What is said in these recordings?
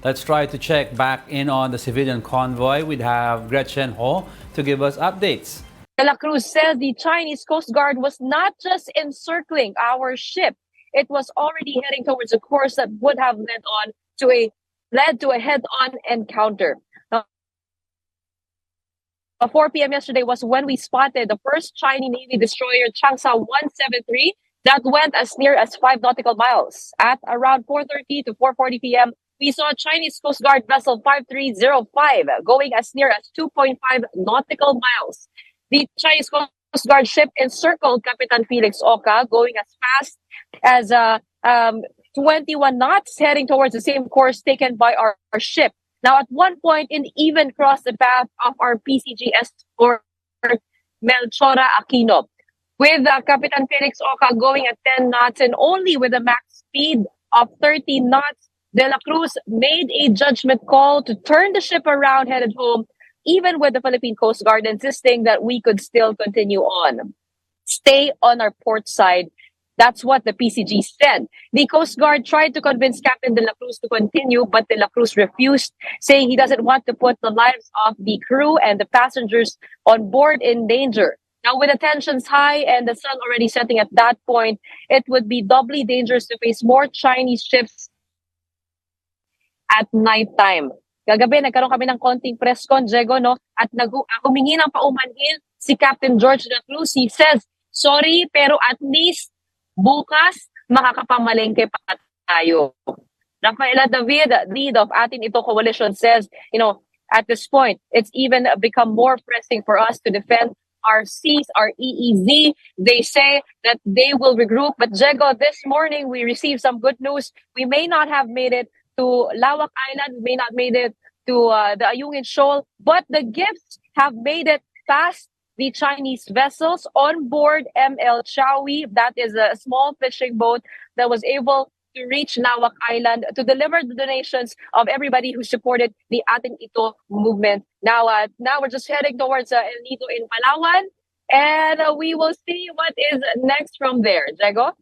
Let's try to check back in on the civilian convoy. We'd have Gretchen Ho to give us updates. De la Cruz says the Chinese Coast Guard was not just encircling our ship, it was already heading towards a course that would have led to a head-on encounter. Now, 4 p.m. yesterday was when we spotted the first Chinese Navy destroyer Changsa 173 that went as near as 5 nautical miles. At around 4:30 to 4:40 p.m., we saw Chinese Coast Guard vessel 5305 going as near as 2.5 nautical miles. The Chinese Coast Guard ship encircled Kapitan Felix Oca, going as fast as 21 knots, heading towards the same course taken by our ship. Now, at one point, it even crossed the path of our PCG escort, Melchora Aquino. With Kapitan Felix Oca going at 10 knots and only with a max speed of 30 knots, De la Cruz made a judgment call to turn the ship around, headed home, even with the Philippine Coast Guard insisting that we could still continue on. Stay on our port side. That's what the PCG said. The Coast Guard tried to convince Captain De La Cruz to continue, but De La Cruz refused, saying he doesn't want to put the lives of the crew and the passengers on board in danger. Now, with the tensions high and the sun already setting at that point, it would be doubly dangerous to face more Chinese ships at nighttime. Kagabi, nagkaroon kami ng konting press con, Diego, no? At humingi ng paumanhin si Captain George De La Cruz. He says, sorry, pero at least bukas makakapamalengke pa tayo. Rafaela David, lead of Atin Ito Coalition, says, at this point, it's even become more pressing for us to defend our seas, our EEZ. They say that they will regroup. But Diego, this morning we received some good news. We may not have made it to Lawak Island, we may not made it to the Ayungin Shoal, but the gifts have made it past the Chinese vessels on board ML Chawi. That is a small fishing boat that was able to reach Lawak Island to deliver the donations of everybody who supported the Atin Ito movement. Now we're just heading towards El Nido in Palawan, and we will see what is next from there. Diego?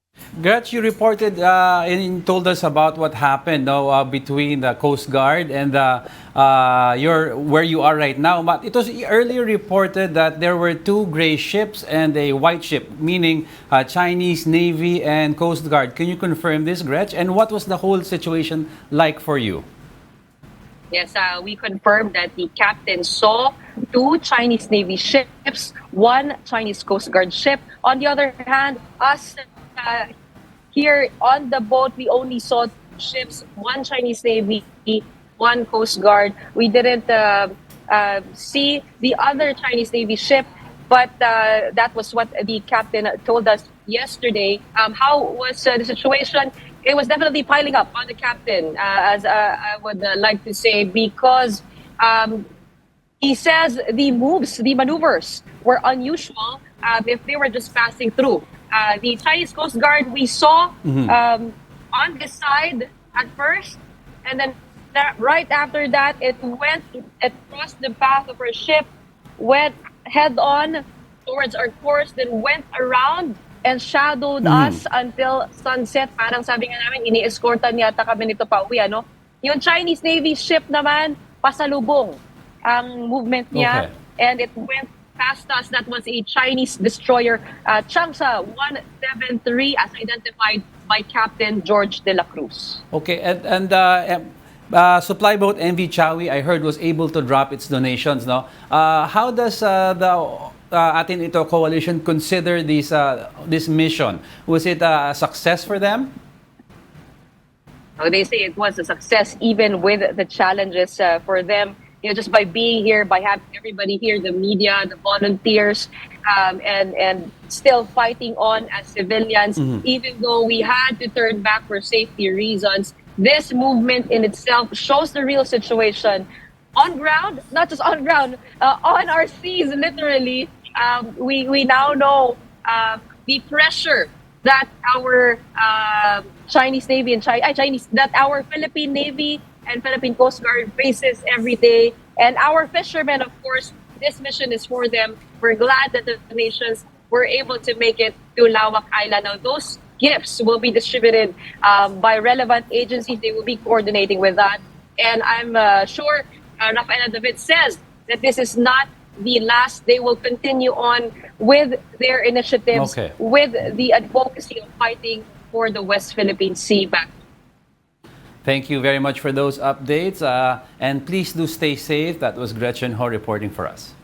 Gretch, you reported and told us about what happened between the Coast Guard and where you are right now. But it was earlier reported that there were 2 gray ships and a white ship, meaning Chinese Navy and Coast Guard. Can you confirm this, Gretch? And what was the whole situation like for you? Yes, we confirmed that the captain saw 2 Chinese Navy ships, 1 Chinese Coast Guard ship. On the other hand, us here on the boat, we only saw 2 ships, 1 Chinese Navy, 1 Coast Guard. We didn't see the other Chinese Navy ship, but that was what the captain told us yesterday. How was the situation? It was definitely piling up on the captain, as I would like to say, because he says the maneuvers were unusual if they were just passing through. The Chinese Coast Guard we saw on the side at first, and then right after that, it crossed the path of our ship, went head on towards our course, then went around and shadowed us until sunset. Parang sabi nga namin, ini-escortan yata kami nito pa uwi, ano? Yung Chinese Navy ship naman, pasalubong ang movement niya, and it went past us. That was a Chinese destroyer, Changsa 173, as identified by Captain George De La Cruz. Okay, and supply boat MV Chawi, I heard, was able to drop its donations. No, how does the Atin Ito Coalition consider this mission? Was it a success for them? They say it was a success, even with the challenges for them. Just by being here, by having everybody here, the media, the volunteers, and still fighting on as civilians, even though we had to turn back for safety reasons. This movement in itself shows the real situation on ground, not just on ground, on our seas, literally. We now know the pressure that our Chinese Navy and that our Philippine Navy and Philippine Coast Guard faces every day. And our fishermen, of course, this mission is for them. We're glad that the nations were able to make it to Lawak Island. Now, those gifts will be distributed by relevant agencies. They will be coordinating with that. And I'm sure Rafaela David says that this is not the last. They will continue on with their initiatives, Okay. with the advocacy of fighting for the West Philippine Sea back. Thank you very much for those updates. And please do stay safe. That was Gretchen Ho reporting for us.